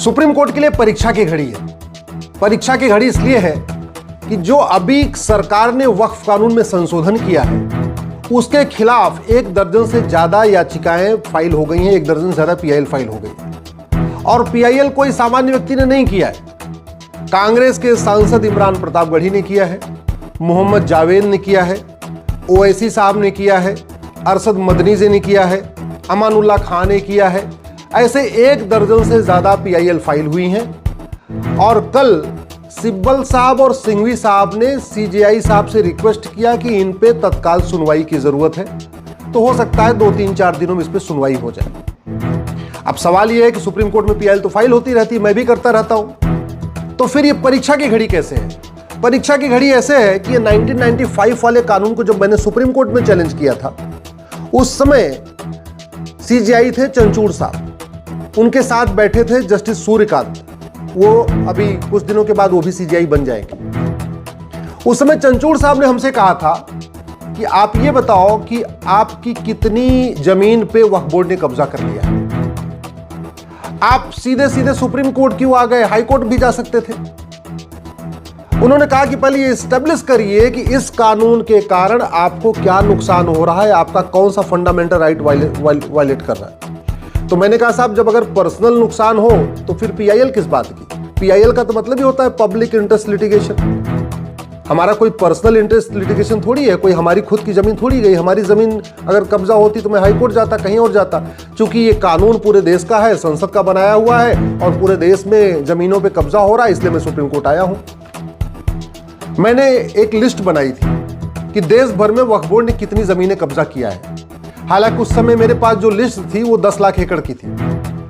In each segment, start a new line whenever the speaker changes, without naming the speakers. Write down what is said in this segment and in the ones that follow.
Supreme court के लिए परीक्षा की घड़ी है। परीक्षा की घड़ी इसलिए है कि जो अभी सरकार ने वक्फ कानून में संशोधन किया है उसके खिलाफ 1 दर्जन से ज्यादा याचिकाएं फाइल हो गई हैं, 1 दर्जन से ज्यादा पीआईएल फाइल हो गई है। और पीआईएल कोई सामान्य व्यक्ति ने नहीं किया है। कांग्रेस के सांसद इमरान प्रतापगढ़ी ने किया है, मोहम्मद जावेद ने किया है, ओवैसी साहब ने किया है, अरशद मदनी जी ने किया है, अमानुल्लाह खान ने किया है। ऐसे 1 दर्जन से ज्यादा पीआईएल फाइल हुई हैं। और कल सिब्बल साहब और सिंघवी साहब ने सीजेआई साहब से रिक्वेस्ट किया कि इन पे तत्काल सुनवाई की जरूरत है, तो हो सकता है 2-3-4 दिनों में इस पे सुनवाई हो जाए। अब सवाल यह है कि सुप्रीम कोर्ट में पीआईएल तो फाइल होती रहती है, मैं भी करता रहता हूं, तो फिर ये परीक्षा की घड़ी कैसे है? परीक्षा की घड़ी ऐसे है कि ये 1995 वाले कानून को जब मैंने सुप्रीम कोर्ट में चैलेंज किया था, उस समय सीजेआई थे चंचूड़ साहब, उनके साथ बैठे थे जस्टिस सूर्यकांत, वो अभी कुछ दिनों के बाद वो भी सीजेआई बन जाएंगे। उस समय चंचूड़ साहब ने हमसे कहा था कि आप ये बताओ कि आपकी कितनी जमीन पे वक्फ बोर्ड ने कब्जा कर लिया है। आप सीधे सीधे सुप्रीम कोर्ट क्यों आ गए? हाई कोर्ट भी जा सकते थे। उन्होंने कहा कि पहले ये एस्टेब्लिश करिए कि इस कानून के कारण आपको क्या नुकसान हो रहा है, आपका कौन सा फंडामेंटल राइट वायलेट कर रहा है। तो मैंने कहा साहब, जब अगर पर्सनल नुकसान हो तो फिर पीआईएल किस बात की? पीआईएल का तो मतलब ही होता है पब्लिक इंटरेस्ट लिटिगेशन। हमारा कोई पर्सनल इंटरेस्ट लिटिगेशन थोड़ी है, कोई हमारी खुद की जमीन थोड़ी गई। हमारी जमीन अगर कब्जा होती तो मैं हाई कोर्ट जाता, कहीं और जाता। क्योंकि ये कानून पूरे देश का है, संसद का बनाया हुआ है और पूरे देश में जमीनों पे कब्जा हो रहा है, इसलिए मैं सुप्रीम कोर्ट आया हूं। मैंने एक लिस्ट बनाई थी कि देश भर में वक्फ बोर्ड ने कितनी जमीनें कब्जा किया है। हालांकि उस समय मेरे पास जो लिस्ट थी वो 10 लाख एकड़ की थी।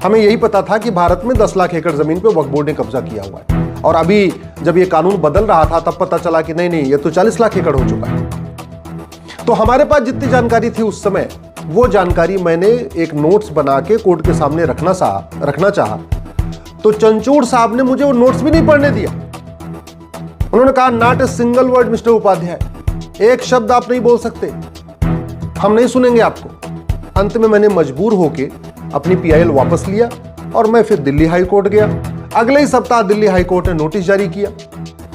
हमें यही पता था कि भारत में 10 लाख एकड़ जमीन पे वक्फ बोर्ड ने कब्जा किया हुआ है। और अभी जब ये कानून बदल रहा था तब पता चला कि नहीं, ये तो 40 लाख एकड़ हो चुका है। तो हमारे पास जितनी जानकारी थी उस समय, वो जानकारी मैंने एक नोट्स बना के कोर्ट के सामने रखना चाहा। तो चंचूड़ साहब ने मुझे वो नोट्स भी नहीं पढ़ने दिया। उन्होंने कहा, not a single word mister Upadhyay, एक शब्द आप नहीं बोल सकते, हम नहीं सुनेंगे आपको। अंत में मैंने मजबूर होके अपनी पीआईएल वापस लिया और मैं फिर दिल्ली हाई कोर्ट गया। अगले ही सप्ताह दिल्ली हाई कोर्ट ने नोटिस जारी किया,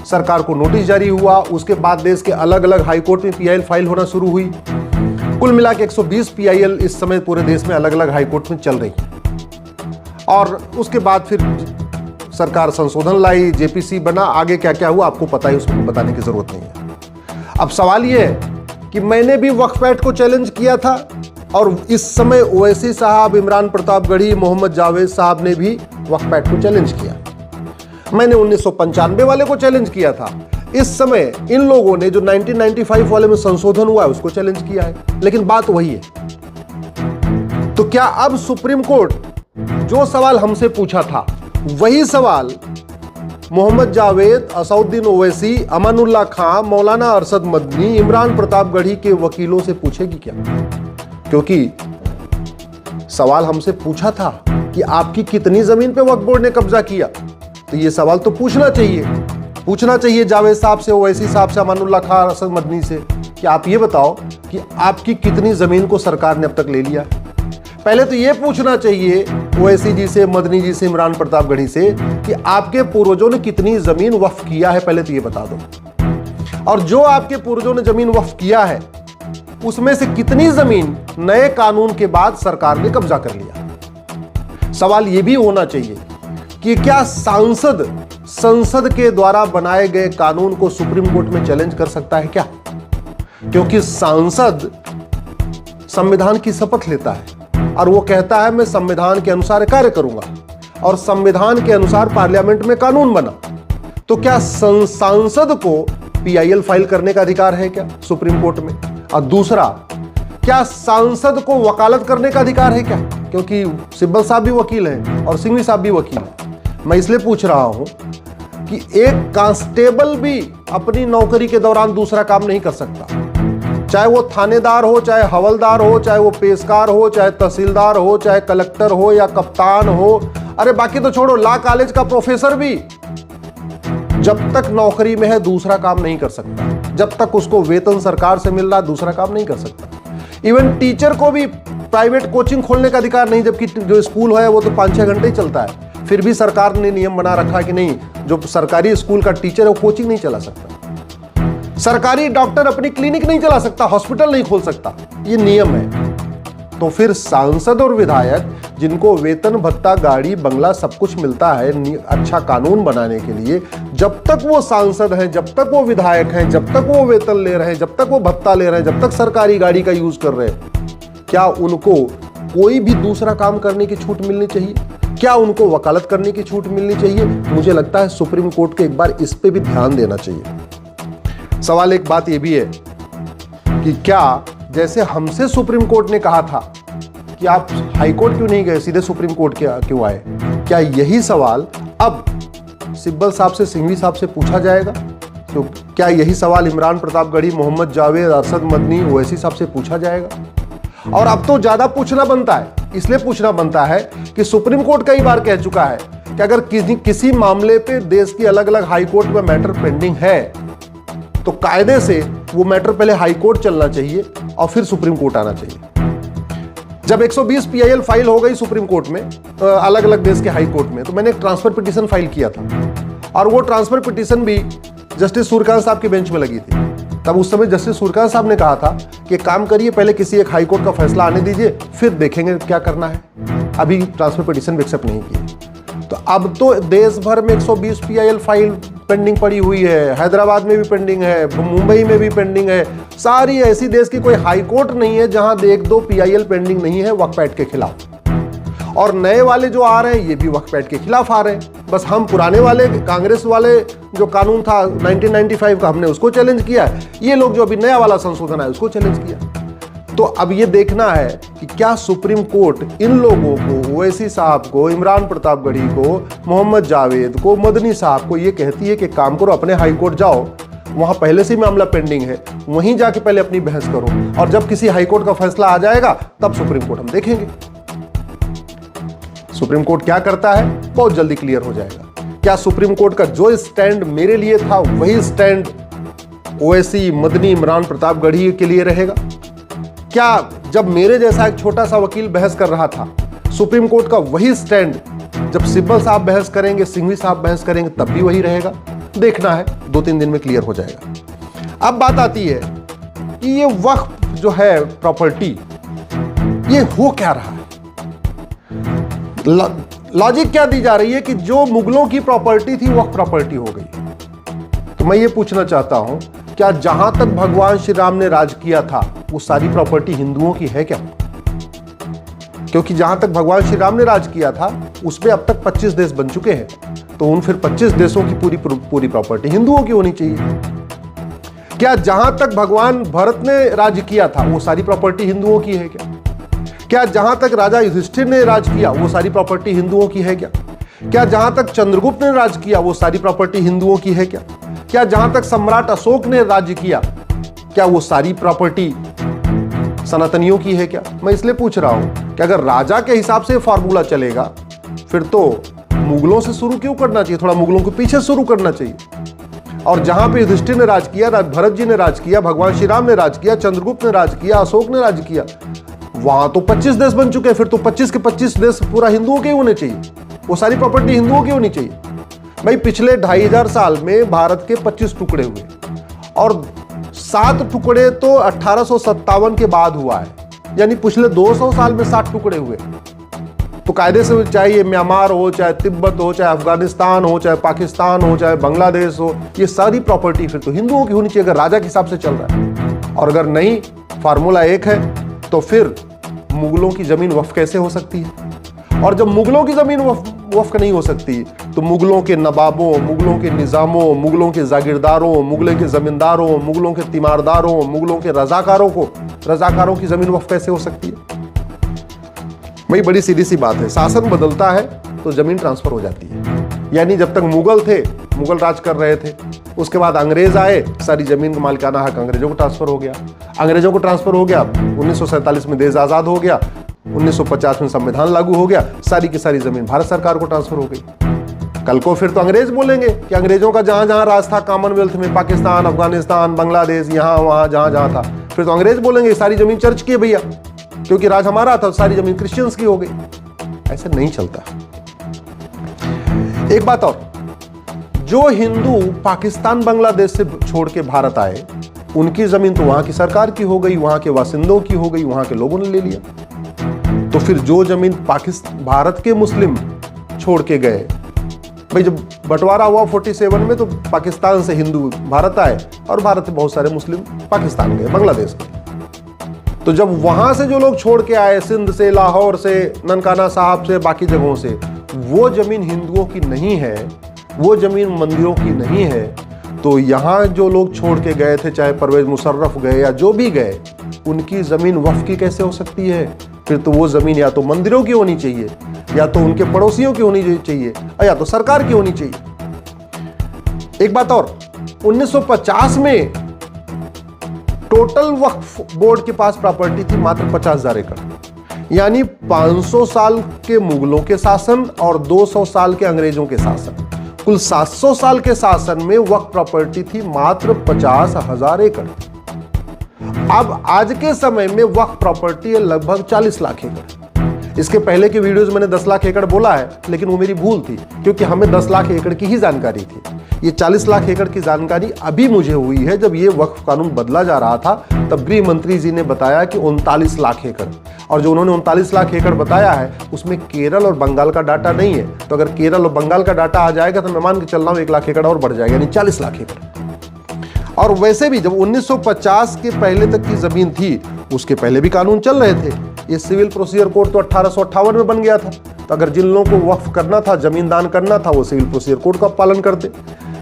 सरकार को नोटिस जारी हुआ। उसके बाद देश के अलग अलग हाई कोर्ट में पीआईएल फाइल होना शुरू हुई। कुल मिला के 120 पीआईएल इस समय पूरे देश में अलग अलग हाई कोर्ट में चल रही है। और उसके बाद फिर सरकार संशोधन लाई, जेपीसी बना, आगे क्या क्या हुआ आपको पता है, उसको बताने की जरूरत नहीं है। अब सवाल यह है कि मैंने भी वक्फ एक्ट को चैलेंज किया था और इस समय ओवैसी साहब, इमरान प्रतापगढ़ी, मोहम्मद जावेद साहब ने भी वक्फ एक्ट को चैलेंज किया। मैंने 1995 वाले को चैलेंज किया था। इस समय इन लोगों ने जो 1995 वाले में संशोधन हुआ है उसको चैलेंज किया है। लेकिन बात वही है। तो क्या अब सुप्रीम कोर्ट जो सवाल हमसे पूछा था वही सवाल मोहम्मद जावेद, असउद्दीन ओवैसी, अमानुल्लाह खान, मौलाना अरशद मदनी, इमरान प्रतापगढ़ी के वकीलों से पूछेगी क्या? क्योंकि सवाल हमसे पूछा था कि आपकी कितनी जमीन पे वक्फ बोर्ड ने कब्जा किया, तो ये सवाल तो पूछना चाहिए जावेद साहब से, ओवैसी साहब से, अमानुल्लाह खान, अरशद मदनी से कि आप ये बताओ कि आपकी कितनी जमीन को सरकार ने अब तक ले लिया। पहले तो ये पूछना चाहिए ओवैसी जी से, मदनी जी से, इमरान प्रतापगढ़ी से कि आपके पूर्वजों ने कितनी जमीन वक्फ किया है, पहले तो ये बता दो। और जो आपके पूर्वजों ने जमीन वक्फ किया है उसमें से कितनी जमीन नए कानून के बाद सरकार ने कब्जा कर लिया। सवाल यह भी होना चाहिए कि क्या सांसद संसद के द्वारा बनाए गए कानून को सुप्रीम कोर्ट में चैलेंज कर सकता है क्या? क्योंकि सांसद संविधान की शपथ लेता है और वो कहता है मैं संविधान के अनुसार कार्य करूंगा, और संविधान के अनुसार पार्लियामेंट में कानून बना। तो क्या सांसद को पीआईएल फाइल करने का अधिकार है क्या सुप्रीम कोर्ट में? और दूसरा, क्या सांसद को वकालत करने का अधिकार है क्या? क्योंकि सिब्बल साहब भी वकील हैं और सिंघवी साहब भी वकील हैं। मैं इसलिए पूछ रहा हूं कि एक कांस्टेबल भी अपनी नौकरी के दौरान दूसरा काम नहीं कर सकता, चाहे वो थानेदार हो, चाहे हवलदार हो, चाहे वो पेशकार हो, चाहे तहसीलदार हो, चाहे कलेक्टर हो या कप्तान हो। अरे बाकी तो छोड़ो, लॉ कॉलेज का प्रोफेसर भी जब तक नौकरी में है दूसरा काम नहीं कर सकता, जब तक उसको वेतन सरकार से मिल रहा दूसरा काम नहीं कर सकता। इवन टीचर को भी प्राइवेट कोचिंग खोलने का अधिकार नहीं, जबकि जो स्कूल है वो तो 5-6 घंटे ही चलता है। फिर भी सरकार ने नियम बना रखा कि नहीं, जो सरकारी स्कूल का टीचर है वो कोचिंग नहीं चला सकता, सरकारी डॉक्टर अपनी क्लिनिक नहीं चला सकता, हॉस्पिटल नहीं खोल सकता, ये नियम है। तो फिर सांसद और विधायक जिनको वेतन भत्ता, गाड़ी, बंगला सब कुछ मिलता है अच्छा कानून बनाने के लिए, जब तक वो सांसद हैं, जब तक वो विधायक हैं, जब तक वो वेतन ले रहे हैं, जब तक वो भत्ता ले रहे हैं, जब तक सरकारी गाड़ी का यूज कर रहे हैं, क्या उनको कोई भी दूसरा काम करने की छूट मिलनी चाहिए? क्या उनको वकालत करने की छूट मिलनी चाहिए? मुझे लगता है सुप्रीम कोर्ट के एक बार इस पे भी ध्यान देना चाहिए। सवाल एक बात यह भी है कि क्या जैसे हमसे सुप्रीम कोर्ट ने कहा था कि आप हाई कोर्ट क्यों नहीं गए, सीधे सुप्रीम कोर्ट क्यों आए, क्या यही सवाल अब सिब्बल साहब से, सिंघवी साहब से पूछा जाएगा? तो क्या यही सवाल इमरान प्रतापगढ़ी, मोहम्मद जावेद, अरशद मदनी, ओवैसी साहब से पूछा जाएगा? और अब तो ज्यादा पूछना बनता है, इसलिए पूछना बनता है कि सुप्रीम कोर्ट कई बार कह चुका है कि अगर किसी मामले पे देश की अलग अलग हाई कोर्ट में मैटर पेंडिंग है तो कायदे से वो मैटर पहले हाई कोर्ट चलना चाहिए और फिर सुप्रीम कोर्ट आना चाहिए। जब 120 PIL फाइल हो गई सुप्रीम कोर्ट में, अलग अलग देश के हाई कोर्ट में, तो मैंने एक ट्रांसफर पिटीशन फाइल किया था और वो ट्रांसफर पिटीशन भी जस्टिस सूर्यकांत साहब की बेंच में लगी थी। तब उस समय जस्टिस सूर्यकांत साहब ने कहा था कि काम करिए, पहले किसी एक हाई कोर्ट का फैसला आने दीजिए, फिर देखेंगे क्या करना है। अभी ट्रांसफर पिटीशन भी एक्सेप्ट नहीं की। तो अब तो देश भर में 120 PIL फाइल पेंडिंग पड़ी हुई है, हैदराबाद में भी पेंडिंग है, मुंबई में भी पेंडिंग है। सारी ऐसी देश की कोई हाई कोर्ट नहीं है जहां 1-2 PIL पेंडिंग नहीं है वक्फ एक्ट के खिलाफ। और नए वाले जो आ रहे हैं ये भी वक्फ एक्ट के खिलाफ आ रहे हैं। बस हम पुराने वाले कांग्रेस वाले जो कानून था 1995 का, हमने उसको चैलेंज किया है, ये लोग जो अभी नया वाला संशोधन है उसको चैलेंज किया। तो अब ये देखना है कि क्या सुप्रीम कोर्ट इन लोगों को, ओवैसी साहब को, इमरान प्रतापगढ़ी को, मोहम्मद जावेद को, मदनी साहब को ये कहती है कि काम करो, अपने हाई कोर्ट जाओ, वहां पहले से ही मामला पेंडिंग है, वहीं जाके पहले अपनी बहस करो, और जब किसी हाई कोर्ट का फैसला आ जाएगा तब सुप्रीम कोर्ट हम देखेंगे। सुप्रीम कोर्ट क्या करता है बहुत जल्दी क्लियर हो जाएगा। क्या सुप्रीम कोर्ट का जो स्टैंड मेरे लिए था वही स्टैंड ओवैसी, मदनी, इमरान प्रतापगढ़ी के लिए रहेगा? क्या जब मेरे जैसा एक छोटा सा वकील बहस कर रहा था, सुप्रीम कोर्ट का वही स्टैंड जब सिब्बल साहब बहस करेंगे, सिंघवी साहब बहस करेंगे, तब भी वही रहेगा? देखना है, 2-3 दिन में क्लियर हो जाएगा। अब बात आती है कि ये वक्फ जो है प्रॉपर्टी, ये हो क्या रहा है? लॉजिक क्या दी जा रही है कि जो मुगलों की प्रॉपर्टी थी वक्फ प्रॉपर्टी हो गई। तो मैं ये पूछना चाहता हूं, क्या जहां तक भगवान श्री राम ने राज किया था वो सारी प्रॉपर्टी हिंदुओं की है क्या? क्योंकि जहां तक भगवान श्री राम ने राज किया था उसमें अब तक 25 देश बन चुके हैं, तो उन फिर 25 देशों की पूरी प्रॉपर्टी हिंदुओं की होनी चाहिए। क्या जहां तक भगवान भरत ने राज किया था वो सारी प्रॉपर्टी हिंदुओं की है क्या? क्या जहां तक राजा युधिष्ठिर ने राज किया वो सारी प्रॉपर्टी हिंदुओं की है क्या? क्या जहां तक चंद्रगुप्त ने राज किया वो सारी प्रॉपर्टी हिंदुओं की है क्या? क्या जहां तक सम्राट अशोक ने राज्य किया क्या वो सारी प्रॉपर्टी सनातनियों की है क्या? मैं इसलिए पूछ रहा हूं कि अगर राजा के हिसाब से फॉर्मूला चलेगा फिर तो मुगलों से शुरू क्यों करना चाहिए, थोड़ा मुगलों के पीछे शुरू करना चाहिए। और जहां पे युधिष्ठिर ने राज किया, भरत जी ने राज किया, भगवान श्री राम ने राज किया, चंद्रगुप्त ने राज किया, अशोक ने राज किया, वहां तो 25 देश बन चुके हैं, फिर तो 25 के 25 देश पूरा हिंदुओं के होने चाहिए, वो सारी प्रॉपर्टी हिंदुओं की होनी चाहिए। भाई पिछले 2500 साल में भारत के 25 टुकड़े हुए और 7 टुकड़े तो 1857 के बाद हुआ है, यानी पिछले 200 साल में 7 टुकड़े हुए। तो कायदे से चाहे ये म्यांमार हो, चाहे तिब्बत हो, चाहे अफगानिस्तान हो, चाहे पाकिस्तान हो, चाहे बांग्लादेश हो, ये सारी प्रॉपर्टी फिर तो हिंदुओं की होनी चाहिए अगर राजा के हिसाब से चल रहा है। और अगर नहीं, फार्मूला एक है, तो फिर मुगलों की जमीन वक्फ कैसे हो सकती है? और जब मुगलों की जमीन वक्फ नहीं हो सकती तो मुगलों के नवाबों, मुगलों के निजामों, मुगलों के जागीरदारों, मुगलों के जमींदारों, मुगलों के तीमारदारों, मुगलों के रजाकारों की जमीन वक्फ कैसे हो सकती है? भाई बड़ी सीधी सी बात है, शासन बदलता है तो जमीन ट्रांसफर हो जाती है। यानी जब तक मुगल थे, मुगल राज कर रहे थे, उसके बाद अंग्रेज आए, सारी जमीन का मालिकाना हक अंग्रेजों को ट्रांसफर हो गया। 1947 में देश आजाद हो गया, 1950 में संविधान लागू हो गया, सारी की सारी जमीन भारत सरकार को ट्रांसफर हो गई। कल को फिर तो अंग्रेज बोलेंगे कि अंग्रेजों का जहां जहां राज था कॉमनवेल्थ में, पाकिस्तान, अफगानिस्तान, बांग्लादेश, यहां वहां जहां जहां था, फिर तो अंग्रेज बोलेंगे सारी जमीन चर्च की है भैया, क्योंकि राज हमारा था, सारी जमीन क्रिश्चियंस की हो गई। ऐसे नहीं चलता। एक बात और, जो हिंदू पाकिस्तान बांग्लादेश से छोड़ के भारत आए, उनकी जमीन तो वहां की सरकार की हो गई, वहां के वासिंदों की हो गई, वहां के लोगों ने ले लिया। तो फिर जो जमीन पाकिस्तान भारत के मुस्लिम छोड़ के गए, भाई जब बंटवारा हुआ 47 में, तो पाकिस्तान से हिंदू भारत आए और भारत से बहुत सारे मुस्लिम पाकिस्तान गए, बांग्लादेश गए। तो जब वहां से जो लोग छोड़ के आए, सिंध से, लाहौर से, ननकाना साहब से, बाकी जगहों से, वो जमीन हिंदुओं की नहीं है, वो जमीन मंदिरों की नहीं है, तो यहां जो लोग छोड़ के गए थे, चाहे परवेज मुशर्रफ गए या जो भी गए, उनकी जमीन वक्फ की कैसे हो सकती है? फिर तो वो जमीन या तो मंदिरों की होनी चाहिए, या तो उनके पड़ोसियों की होनी चाहिए, या तो सरकार की होनी चाहिए। एक बात और, 1950 में टोटल वक्फ बोर्ड के पास प्रॉपर्टी थी मात्र 50,000 एकड़, यानी 500 साल के मुगलों के शासन और 200 साल के अंग्रेजों के शासन, कुल 700 साल के शासन में वक्फ प्रॉपर्टी थी मात्र 50,000 एकड़। अब आज के समय में वक्फ प्रॉपर्टी है लगभग 40 लाख एकड़। इसके पहले के वीडियोस मैंने 10 लाख एकड़ बोला है, लेकिन वो मेरी भूल थी, क्योंकि हमें 10 लाख एकड़ की ही जानकारी थी। ये 40 लाख एकड़ की जानकारी अभी मुझे हुई है, जब ये वक्फ कानून बदला जा रहा था, तब गृह मंत्री जी ने बताया कि 39 लाख एकड़, और जो उन्होंने 39 लाख एकड़ बताया है, उसमें केरल और बंगाल का डाटा नहीं है। तो अगर केरल और बंगाल का डाटा आ जाएगा, तो मैं मान के चल रहा हूं 1 लाख एकड़ और बढ़ जाएगा, यानी 40 लाख एकड़। और वैसे भी जब 1950 के पहले तक की जमीन थी, उसके पहले भी कानून चल रहे थे। ये सिविल प्रोसीजर कोड तो 1858 में बन गया था, तो अगर जिन लोगों को वक्फ करना था, जमीन दान करना था, वो सिविल प्रोसीजर कोड का पालन करते।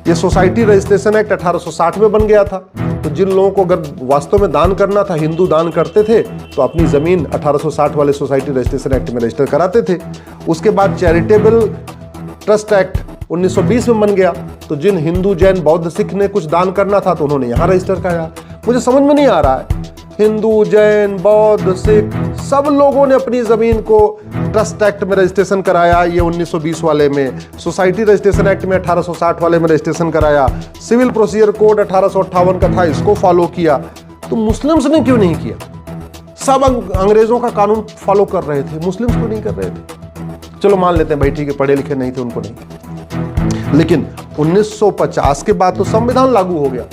ये सोसाइटी रजिस्ट्रेशन एक्ट 1860 में बन गया था, तो जिन लोगों को अगर वास्तव में दान करना था, हिंदू दान करते थे, तो अपनी जमीन 1860 वाले सोसाइटी रजिस्ट्रेशन एक्ट में रजिस्टर कराते थे। उसके बाद चैरिटेबल ट्रस्ट एक्ट 1920 में बन गया, तो जिन हिंदू, जैन, बौद्ध, सिख ने कुछ दान करना था, तो उन्होंने यहां रजिस्टर कराया। मुझे समझ में नहीं आ रहा है, हिंदू, जैन, बौद्ध, सिख सब लोगों ने अपनी जमीन को ट्रस्ट एक्ट में रजिस्ट्रेशन कराया, ये 1920 वाले में, सोसाइटी रजिस्ट्रेशन एक्ट में 1860 वाले में रजिस्ट्रेशन कराया, सिविल प्रोसीजर कोड 1858 का था, इसको फॉलो किया। तो मुस्लिम्स ने क्यों नहीं किया? सब अंग्रेजों का कानून फॉलो कर रहे थे, मुस्लिम्स को नहीं कर रहे थे। चलो मान लेते हैं भाई, ठीक है, पढ़े लिखे नहीं थे, उनको नहीं। लेकिन 1950 के बाद तो संविधान लागू हो गया,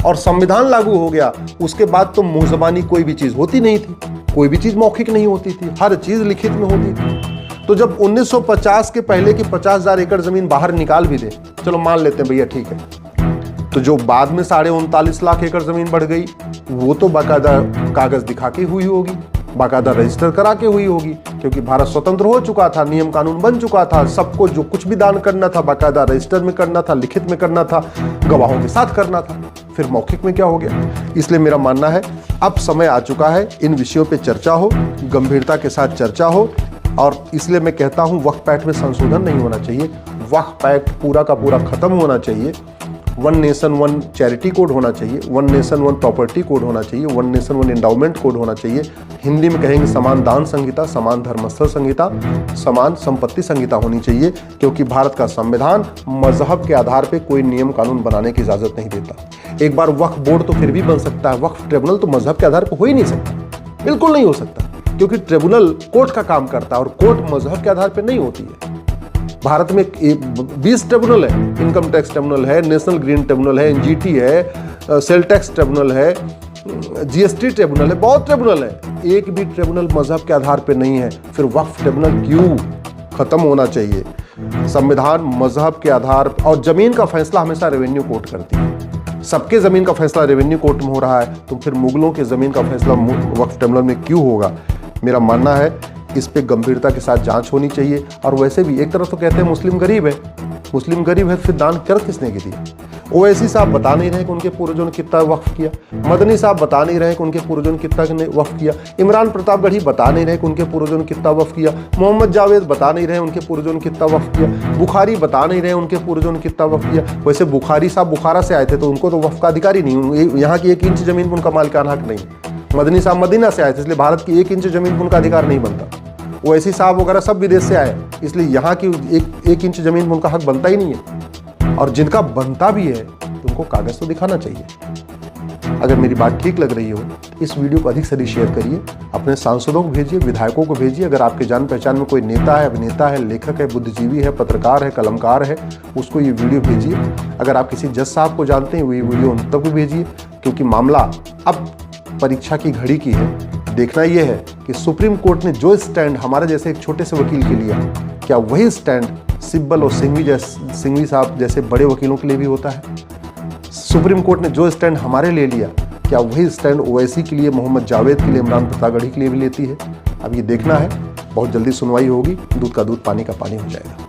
और संविधान लागू हो गया उसके बाद तो मुंह ज़बानी कोई भी चीज होती नहीं थी, कोई भी चीज मौखिक नहीं होती थी, हर चीज लिखित में होती थी। तो जब 1950 के पहले की 50,000 एकड़ जमीन बाहर निकाल भी दे, चलो मान लेते हैं भैया ठीक है, तो जो बाद में 39.5 लाख एकड़ जमीन बढ़ गई, वो तो बाकायदा कागज दिखा के हुई होगी, बाकायदा रजिस्टर करा के हुई होगी, क्योंकि भारत स्वतंत्र हो चुका था, नियम कानून बन चुका था, सबको जो कुछ भी दान करना था बाकायदा रजिस्टर में करना था, लिखित में करना था, गवाहों के साथ करना था। फिर मौखिक में क्या हो गया? इसलिए मेरा मानना है अब समय आ चुका है, इन विषयों पे चर्चा हो, गंभीरता के साथ चर्चा हो, और इसलिए मैं कहता हूं वक्फ एक्ट में संशोधन नहीं होना चाहिए, वक्फ एक्ट पूरा का पूरा खत्म होना चाहिए। 1 नेशन 1 चैरिटी कोड होना चाहिए, 1 नेशन 1 प्रॉपर्टी कोड होना चाहिए, 1 नेशन 1 एंडाउमेंट कोड होना चाहिए। हिंदी में कहेंगे समान दान संहिता, समान धर्मस्थल संहिता, समान संपत्ति संहिता होनी चाहिए, क्योंकि भारत का संविधान मजहब के आधार पर कोई नियम कानून बनाने की इजाजत नहीं देता। एक बार वक्फ बोर्ड तो फिर भी बन सकता है, वक्फ ट्रिब्यूनल तो मजहब के आधार पर हो ही नहीं सकता, बिल्कुल नहीं हो सकता, क्योंकि ट्रिब्यूनल कोर्ट का काम करता है और कोर्ट मजहब के आधार पर नहीं होती है। भारत में 20 ट्रिब्यूनल है, इनकम टैक्स ट्रिब्यूनल है, नेशनल ग्रीन ट्रिब्यूनल है, एनजीटी है, सेल टैक्स ट्रिब्यूनल है, जीएसटी ट्रिब्यूनल है, बहुत ट्रिब्यूनल है, एक भी ट्रिब्यूनल मजहब के आधार पे नहीं है। फिर वक्फ ट्रिब्यूनल क्यों? खत्म होना चाहिए। संविधान मजहब के आधार, और जमीन का फैसला हमेशा रेवेन्यू कोर्ट करती है, सबके जमीन का फैसला रेवेन्यू कोर्ट में हो रहा है, तो फिर मुगलों के जमीन का फैसला वक्फ ट्रिब्यूनल में क्यों होगा? मेरा मानना है इस पे गंभीरता के साथ जांच होनी चाहिए। और वैसे भी एक तरफ तो कहते हैं मुस्लिम गरीब है, मुस्लिम गरीब है, फिर दान कर किसने की दिया? ओवैसी साहब बता नहीं रहे कि उनके पूर्वजों ने कितना वक्फ किया, मदनी साहब बता नहीं रहे कि उनके पूर्वजों ने कितना वक्फ किया, इमरान प्रतापगढ़ी बता नहीं रहे कि उनके पूर्वजों ने कितना वक्फ किया, मोहम्मद जावेद बता नहीं रहे उनके पूर्वजों ने कितना वक्फ किया, बुखारी बता नहीं रहे उनके पूर्वजों ने कितना वक्फ किया। वैसे बुखारी साहब बुखारा से आए थे, तो उनको तो वक्फ का अधिकार ही नहीं, यहाँ की 1 इंच जमीन पर उनका मालिकाना हक नहीं। मदनी साहब मदीना से आए थे, इसलिए भारत की 1 इंच जमीन पर उनका अधिकार नहीं बनता। ओवैसी साहब वगैरह सब विदेश से आए, इसलिए यहाँ की 1 इंच जमीन में उनका हक बनता ही नहीं है। और जिनका बनता भी है तो उनको कागज तो दिखाना चाहिए। अगर मेरी बात ठीक लग रही हो तो इस वीडियो को अधिक से अधिक शेयर करिए, अपने सांसदों को भेजिए, विधायकों को भेजिए। अगर आपके जान पहचान में कोई नेता है, अभिनेता है, लेखक है, बुद्धिजीवी है, पत्रकार है, कलमकार है, उसको ये वीडियो भेजिए। अगर आप किसी जज साहब को जानते हैं, वो ये वीडियो उन तक भी भेजिए, क्योंकि मामला अब परीक्षा की घड़ी की है। देखना यह है कि सुप्रीम कोर्ट ने जो स्टैंड हमारे जैसे एक छोटे से वकील के लिया, क्या वही स्टैंड सिब्बल और सिंघवी साहब जैसे बड़े वकीलों के लिए भी होता है? सुप्रीम कोर्ट ने जो स्टैंड हमारे लिए लिया, क्या वही स्टैंड ओवैसी के लिए, मोहम्मद जावेद के लिए, इमरान प्रतापगढ़ी के लिए भी लेती है? अब ये देखना है। बहुत जल्दी सुनवाई होगी, दूध का दूध पानी का पानी हो जाएगा।